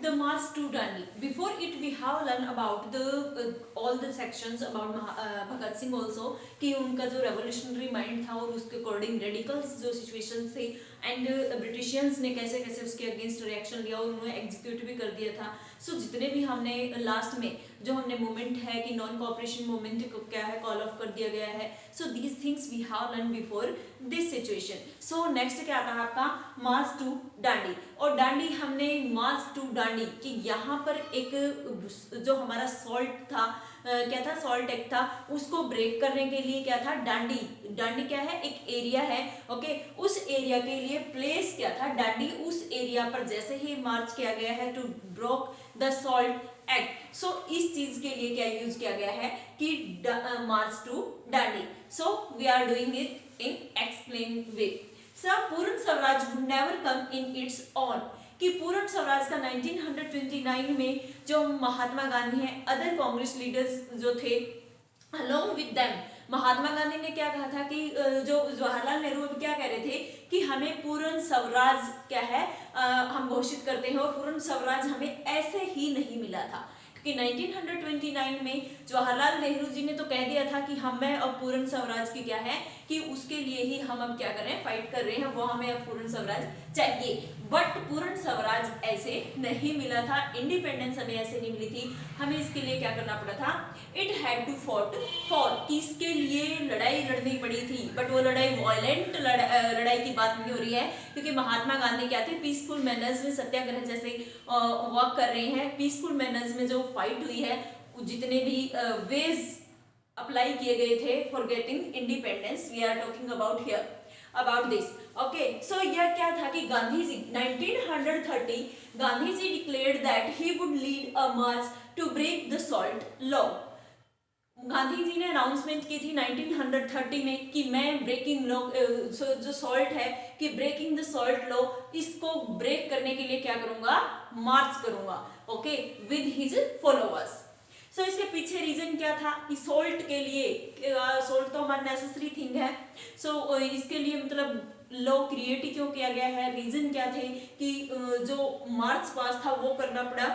the march to Dandi. Before it, we have learned about the all the sections about Bhagat Singh also, कि उनका जो revolutionary mind था और उसके according radicals जो situations थे एंड ब्रिटिशियंस ने कैसे कैसे उसके अगेंस्ट रिएक्शन लिया और उन्होंने एग्जीक्यूट भी कर दिया था. सो जितने भी हमने लास्ट में जो हमने मूवमेंट है कि नॉन कॉपरेशन मूवमेंट क्या है कॉल ऑफ कर दिया गया है. So these things we have learn before this situation. So next क्या था आपका मार्च टू डांडी. और डांडी हमने मार्च टू डांडी कि यहाँ पर एक जो हमारा सॉल्ट था क्या था सॉल्ट एक्ट था उसको ब्रेक करने के लिए क्या था डांडी. डांडी क्या है एक एरिया है. ओके उस एरिया के लिए प्लेस क्या था डांडी. उस एरिया पर जैसे ही मार्च किया गया है to broke the salt act. So इस चीज के लिए क्या यूज किया गया है कि march to Dandi. So we are doing it in explain way. Sir Purna Swaraj would never come in its on कि पूर्ण स्वराज का 1929 में जो महात्मा गांधी हैं अदर कांग्रेस लीडर्स जो थे along with them Mahatma Gandhi ने क्या कहा था कि जो जवाहरलाल नेहरू अभी क्या कह रहे थे कि हमें पूर्ण स्वराज क्या है हम घोषित करते हैं और पूर्ण स्वराज हमें ऐसे ही नहीं मिला था कि 1929 में जवाहरलाल नेहरू जी ने तो कह दिया था कि हमें अब पूर्ण स्वराज की क्या है कि उसके लिए ही हम अब क्या कर रहे हैं फाइट कर रहे हैं वो हमें अब पूर्ण स्वराज चाहिए. बट पूर्ण स्वराज ऐसे नहीं मिला था. इंडिपेंडेंस हमें ऐसे नहीं मिली थी. हमें इसके लिए क्या करना पड़ा था it had to fought for कि इसके लिए लड़ाई लड़नी पड़ी थी. बट वो लड़ाई वायलेंट लड़ाई की बात नहीं हो रही है क्योंकि महात्मा गांधी क्या थे पीसफुल मैनर्स में सत्याग्रह जैसे वर्क कर रहे हैं. पीसफुल मैनर्स में जो फाइट हुई है जितने भी वेज अप्लाई किए गए थे for getting independence we are talking about here about this. Okay so यह क्या था कि Gandhi ji 1930 Gandhi ji declared that he would lead a march to break the salt law. Gandhi ji ने अनाउंसमेंट की थी 1930 में कि मैं ब्रेकिंग लॉ जो सॉल्ट है कि ब्रेकिंग द सॉल्ट लॉ इसको ब्रेक करने के लिए क्या करूंगा मार्च करूंगा. Okay with his followers. So इसके पीछे रीजन क्या था कि सोल्ट के लिए सोल्ट तो हमारा नेसेसरी थिंग है. सो इसके लिए मतलब लॉ क्रिएट क्यों किया गया है रीजन क्या थे कि जो मार्च पास था वो करना पड़ा.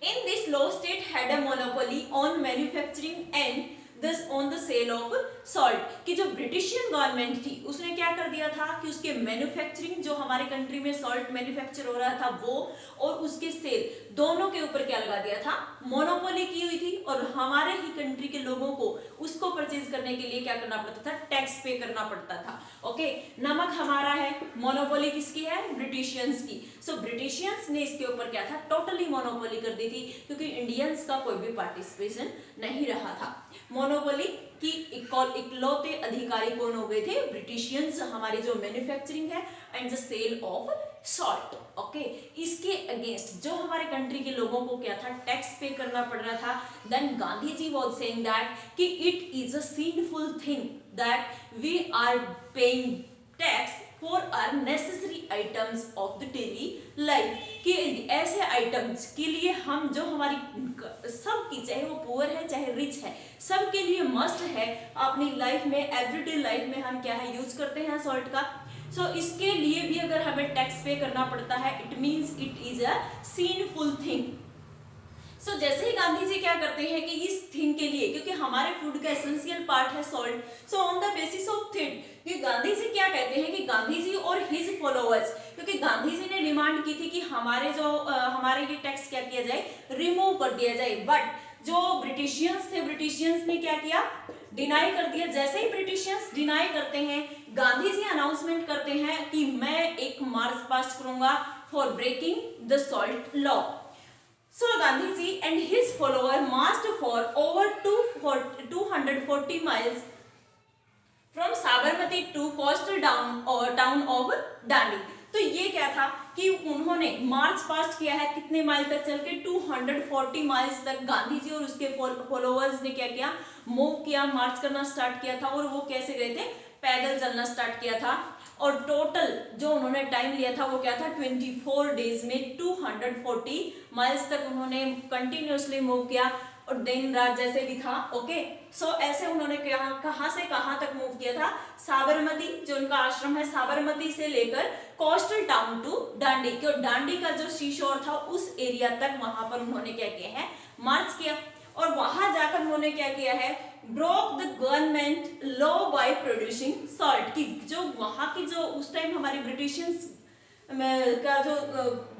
In this law state had a monopoly on manufacturing and thus on the sale of salt कि जो ब्रिटिशियन गवर्नमेंट थी उसने क्या कर दिया था कि उसके मैन्युफैक्चरिंग जो हमारे कंट्री में सॉल्ट मैन्युफैक्चर हो रहा था वो और उसके सेल दोनों के ऊपर क्या लगा दिया था मोनोपोली की हुई थी. और हमारे ही कंट्री के लोगों को उसको परचेज करने के लिए क्या करना पड़ता था टैक्स पे करना पड़ता था. ओके नमक हमारा है मोनोपोली किसकी है ब्रिटिशियंस की. सो ब्रिटिशियंस ने इसके ऊपर क्या था टोटली मोनोपोली कर दी थी क्योंकि इंडियंस का कोई भी पार्टिसिपेशन नहीं रहा था. मोनोपोली की इकलौते अधिकारी कौन हो गए थे ब्रिटिशियंस हमारी जो मैन्युफैक्चरिंग है and the sale of salt. Okay इसके अगेंस्ट जो हमारे कंट्री के लोगों को क्या था टैक्स पे करना पड़ रहा था. Then Gandhi ji was saying that कि it is a sinful thing that we are paying tax for our necessary items of the daily life कि ऐसे आइटम्स के लिए हम जो हमारी सबकी चाहे वो पुअर है चाहे रिच है सबके लिए मस्ट है अपनी लाइफ में एवरीडे लाइफ में हम क्या है यूज करते हैं सॉल्ट का. सो इसके लिए भी अगर हमें टैक्स पे करना पड़ता है it means it is a sinful thing. So जैसे ही गांधी जी क्या करते हैं कि इस थिंग के लिए क्योंकि हमारे फूड का एसेंशियल पार्ट है salt. So on the basis of thing कि गांधी जी क्या कहते हैं कि गांधी जी और हिज फॉलोअर्स क्योंकि गांधी जी ने डिमांड की थी कि हमारे जो हमारे ये टैक्स क्या किया जाए रिमूव कर दिया जाए. बट जो ब्रिटिशियंस थे ब्रिटिशियंस ने क्या किया डिनाई कर दिया. जैसे ही ब्रिटिशियंस डिनाई करते हैं गांधी जी अनाउंसमेंट करते हैं कि मैं एक मार्च पास करूंगा for breaking the salt law. So Gandhiji and his follower marched for over 240 miles from Sabarmati to coastal town of Dandi. तो ये क्या था कि उन्होंने मार्च पास्ट किया है कितने माइल तक चल के 240 माइल्स तक. गांधी जी और उसके फॉलोअर्स ने क्या किया मूव किया मार्च करना स्टार्ट किया था. और वो कैसे गए थे पैदल चलना स्टार्ट किया था. और टोटल जो उन्होंने टाइम लिया था वो क्या था 24 डेज में 240 माइल्स तक उन्होंने कंटिन्यूअसली मूव किया. और दिन रात जैसे भी था। ओके, सो ऐसे उन्होंने कहां से कहां तक मूव किया था, साबरमती जो उनका आश्रम है, साबरमती से लेकर कोस्टल टाउन टू दांडी, और दांडी का जो सीशोर था उस एरिया तक वहां पर उन्होंने क्या किया है, मार्च किया। और वहां जाकर उन्होंने क्या किया है, broke the government law by producing salt, की जो वहां की जो उस टाइम हमारी ब्रिटिशियंस का जो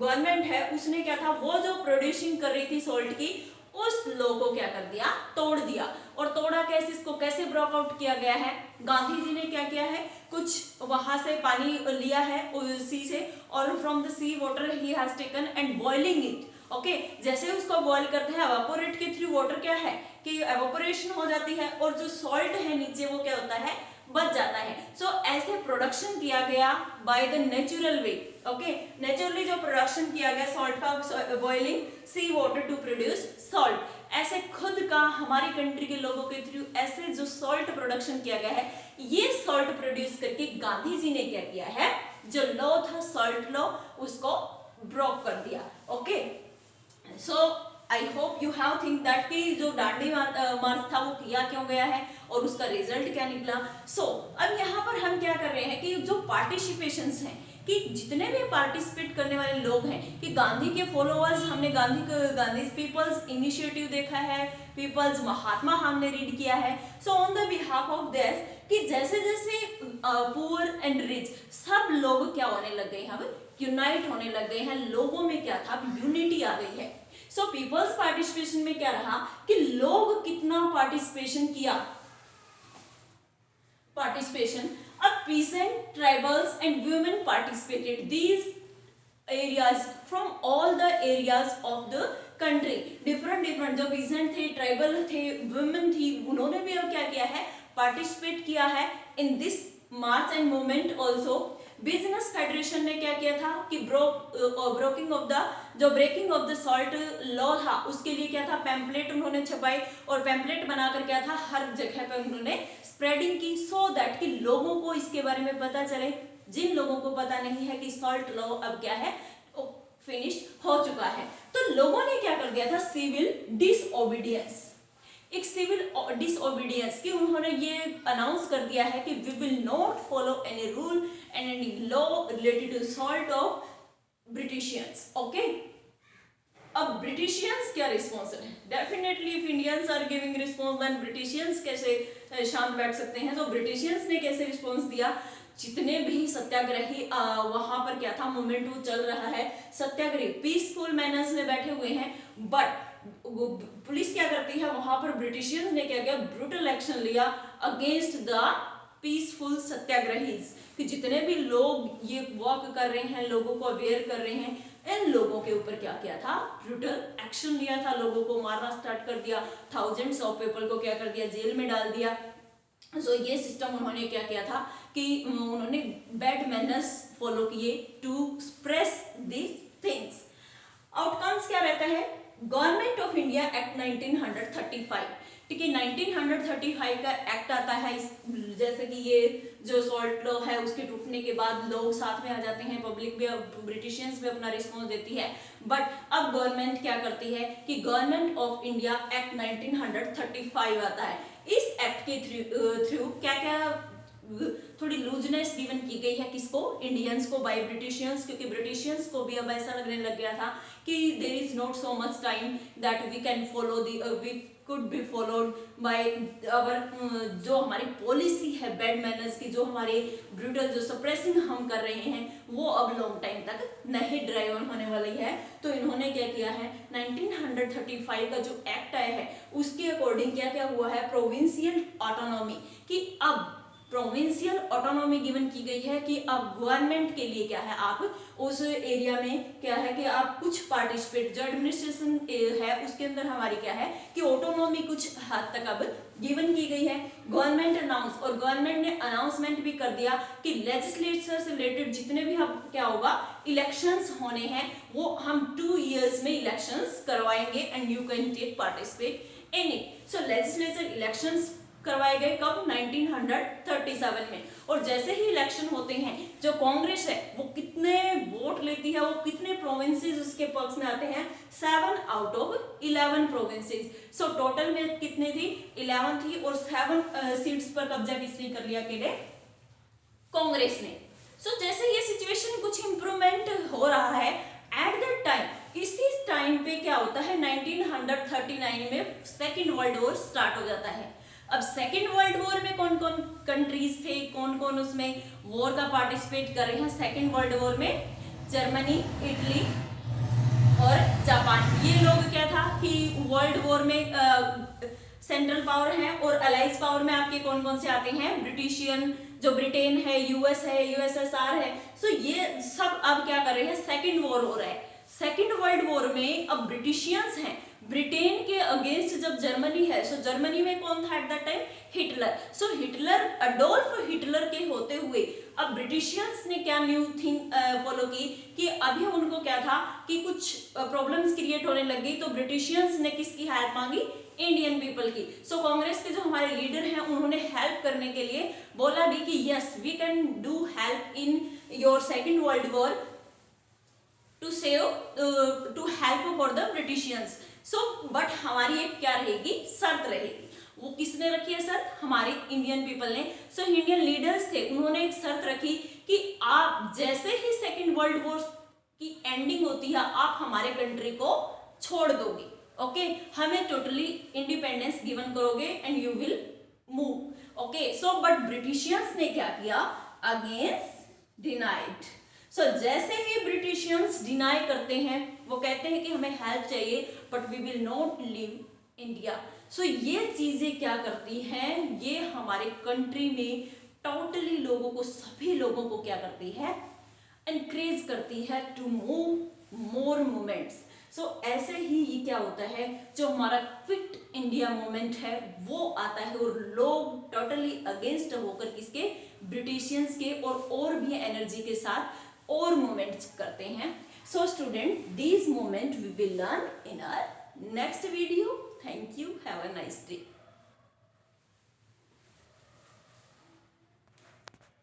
गवर्नमेंट है उसने क्या था, वो जो प्रोड्यूसिंग कर रही थी सॉल्ट की, उस लॉ को क्या कर दिया, तोड़ दिया। और तोड़ा कैसे, इसको कैसे ब्रोक आउट किया गया है, गांधी जी ने क्या किया है, कुछ वहां से पानी लिया है सी से, और from the sea water he has taken and boiling it. Okay, जैसे उसको बॉईल करते हैं एवापोरेट के थ्रू, वाटर क्या है कि एवापोरेशन हो जाती है, और जो सॉल्ट है नीचे वो क्या होता है, बच जाता है। सो ऐसे प्रोडक्शन किया गया by the natural way. Okay, naturally जो प्रोडक्शन किया गया सॉल्ट का, boiling sea water to produce salt, ऐसे खुद का हमारी कंट्री के लोगों के थ्रू ऐसे जो सॉल्ट प्रोडक्शन किया गया है, ये सॉल्ट प्रोड्यूस करके गांधी जी ने क्या किया है, जो लॉ था सॉल्ट लॉ, उसको ब्रोक कर दिया। Okay, so I hope you have think that कि जो दांडी मार्च था वो किया क्यों गया है और उसका रिजल्ट क्या निकला। सो अब यहाँ पर हम क्या कर रहे हैं कि जो पार्टिसिपेशंस हैं, कि जितने भी पार्टिसिपेट करने वाले लोग हैं, कि गांधी के फॉलोअर्स, हमने गांधी पीपल्स इनिशिएटिव देखा है, पीपल्स महात्मा हमने रीड किया है। So on the behalf of this, कि जैसे जैसे पुअर एंड रिच सब लोग क्या होने लग गए हैं, अब यूनाइट होने लग गए हैं, लोगों में क्या था, यूनिटी आ गई है। सो पीपल्स पार्टिसिपेशन में क्या रहा कि लोग कितना पार्टिसिपेशन किया, पार्टिसिपेशन, अब peasant tribals and women participated these areas from all the areas of the country, different जो peasant थे, ट्राइबल थे, women थी, उन्होंने भी अब क्या किया है, पार्टिसिपेट किया है in this march and movement also. Business federation ने क्या किया था कि breaking of the salt law था, उसके लिए क्या था, पैम्पलेट उन्होंने छपाई, और पैम्पलेट बनाकर क्या था, हर जगह पर उन्होंने स्प्रेडिंग की, सो दैट कि लोगों को इसके बारे में पता चले, जिन लोगों को पता नहीं है कि सॉल्ट लॉ अब क्या है, फिनिश हो चुका है। तो लोगों ने क्या कर दिया था, सिविल डिसओबीडियंस, एक सिविल डिसओबीडियंस कि उन्होंने ये अनाउंस कर दिया है कि we will not follow any rule and any law related to salt of Britishians. Okay, अब ब्रिटिशियंस क्या रिस्पॉन्स है, definitely if Indians are giving response then Britishians कैसे शांत बैठ सकते हैं। तो ब्रिटिशियंस ने कैसे रिस्पॉन्स दिया, जितने भी सत्याग्रही वहां पर क्या था, मूवमेंट वो चल रहा है, सत्याग्रही पीसफुल मैनर्स में बैठे हुए हैं, बट पुलिस क्या करती है, वहां पर ब्रिटिशियंस ने क्या किया, ब्रूटल एक्शन लिया अगेंस्ट द पीसफुल सत्याग्रहीज, कि जितने भी लोग ये वॉक कर रहे हैं, लोगों को अवेयर कर रहे हैं, इन लोगों के ऊपर क्या किया था, ब्रूटल एक्शन लिया था, लोगों को मारना स्टार्ट कर दिया, थाउजेंड्स ऑफ पीपल को क्या कर दिया, जेल में डाल दिया। सो ये सिस्टम उन्होंने क्या किया था कि उन्होंने बैड मैनर्स फॉलो किए to express this things. Outcomes क्या रहता है, गवर्नमेंट ऑफ इंडिया एक्ट 1935, ठीक है, 1935 का एक्ट आता है, जैसे कि ये जो सॉल्ट लॉ है उसके टूटने के बाद लोग साथ में आ जाते हैं, पब्लिक भी, ब्रिटिशियंस भी अपना रिस्पॉन्स देती है, बट अब गवर्नमेंट क्या करती है कि गवर्नमेंट ऑफ इंडिया एक्ट 1935 आता है। इस एक्ट के थ्रू क्या क्या थोड़ी लूजनेस गिवन की गई है, किसको, इंडियंस को, बाय ब्रिटिशियंस, क्योंकि ब्रिटिशियंस को भी अब ऐसा लगने लग गया था कि there is not so much time that we can follow we could be followed by our, जो हमारी पॉलिसी है बैड मैनर्स की, जो हमारे ब्रूटल जो सप्रेसिंग हम कर रहे हैं, वो अब लॉन्ग टाइम तक नहीं ड्राइव ऑन होने वाली है। तो इन्होंने क्या किया है, 1935 का जो एक्ट आया है उसके अकॉर्डिंग क्या क्या हुआ है, प्रोविंशियल ऑटोनॉमी, कि अब प्रोविंशियल ऑटोनॉमी गिवन की गई है कि अब गवर्नमेंट के लिए क्या है, आप उस एरिया में क्या है कि आप कुछ पार्टिसिपेट, जो एडमिनिस्ट्रेशन है उसके अंदर हमारी क्या है कि ऑटोनॉमी कुछ हद तक अब गिवन की गई है। गवर्नमेंट अनाउंस, और गवर्नमेंट ने अनाउंसमेंट भी कर दिया कि लेजिस्लेचर से रिलेटेड जितने भी हम क्या होगा, इलेक्शंस होने हैं, वो हम 2 years में इलेक्शंस करवाएंगे and you can take participate in it. So legislature elections करवाए गए कब 1937 में। और जैसे ही इलेक्शन होते हैं जो कांग्रेस है वो कितने वोट लेती है, वो कितने प्रोविंसेस उसके पक्ष में आते हैं, 7 out of 11 provinces. So total में कितने थी, 11 थी और 7 सीट्स पर कब्जा किसने कर लिया अकेले, कांग्रेस ने। सो जैसे ये सिचुएशन कुछ इंप्रूवमेंट हो रहा है एट दैट टाइम, इसी टाइम पे क्या होता है 1939 में सेकेंड वर्ल्ड वॉर स्टार्ट हो जाता है। अब सेकेंड वर्ल्ड वॉर में कौन कौन कंट्रीज थे, कौन कौन उसमें वॉर का पार्टिसिपेट कर रहे हैं सेकेंड वर्ल्ड वॉर में, जर्मनी, इटली और जापान। ये लोग क्या था कि वर्ल्ड वॉर में सेंट्रल पावर है, और अलाइज पावर में आपके कौन कौन से आते हैं, ब्रिटिशियन, जो ब्रिटेन है, यूएस है, यूएसएसआर है। सो ये सब अब क्या कर रहे हैं, सेकेंड वॉर हो रहा है। सेकेंड वर्ल्ड वॉर में अब ब्रिटिशियंस हैं, ब्रिटेन के अगेंस्ट जब जर्मनी है, सो जर्मनी में कौन था at that time, Hitler. So Hitler, Adolf Hitler के होते हुए अब ब्रिटिशियंस ने क्या न्यू थिंग फॉलो की कि अभी उनको क्या था कि कुछ प्रॉब्लम्स क्रिएट होने लगी, तो ब्रिटिशियंस ने किसकी हेल्प मांगी, इंडियन पीपल की। सो कांग्रेस के जो हमारे लीडर हैं उन्होंने हेल्प करने के लिए बोला भी कि yes we can do help in your second World War to save, to help for the Britishians. So but हमारी एक क्या रहेगी, शर्त रहेगी। वो किसने रखी है शर्त, हमारे इंडियन पीपल ने। सो इंडियन लीडर्स थे, उन्होंने एक शर्त रखी कि आप जैसे ही सेकेंड वर्ल्ड वॉर की एंडिंग होती है आप हमारे कंट्री को छोड़ दोगे, ओके, हमें टोटली इंडिपेंडेंस गिवन करोगे and you will move, okay. So but Britishians ने क्या किया, अगेंस्ट डिनाइड। सो जैसे ही ब्रिटिशियंस डिनाई करते हैं, वो कहते हैं कि हमें हेल्प चाहिए but we will not leave India. So ये चीजें क्या करती हैं, ये हमारे कंट्री में टोटली लोगों को, सभी लोगों को क्या करती है, एनकरेज करती है टू मूव मोर मूवमेंट्स। सो ऐसे ही ये क्या होता है, जो हमारा क्विट इंडिया मूवमेंट है वो आता है, और लोग टोटली अगेंस्ट होकर किसके, ब्रिटिशियंस के, और भी एनर्जी के साथ और मूवमेंट्स करते हैं। So student, these movement we will learn in our next video. Thank you. Have a nice day.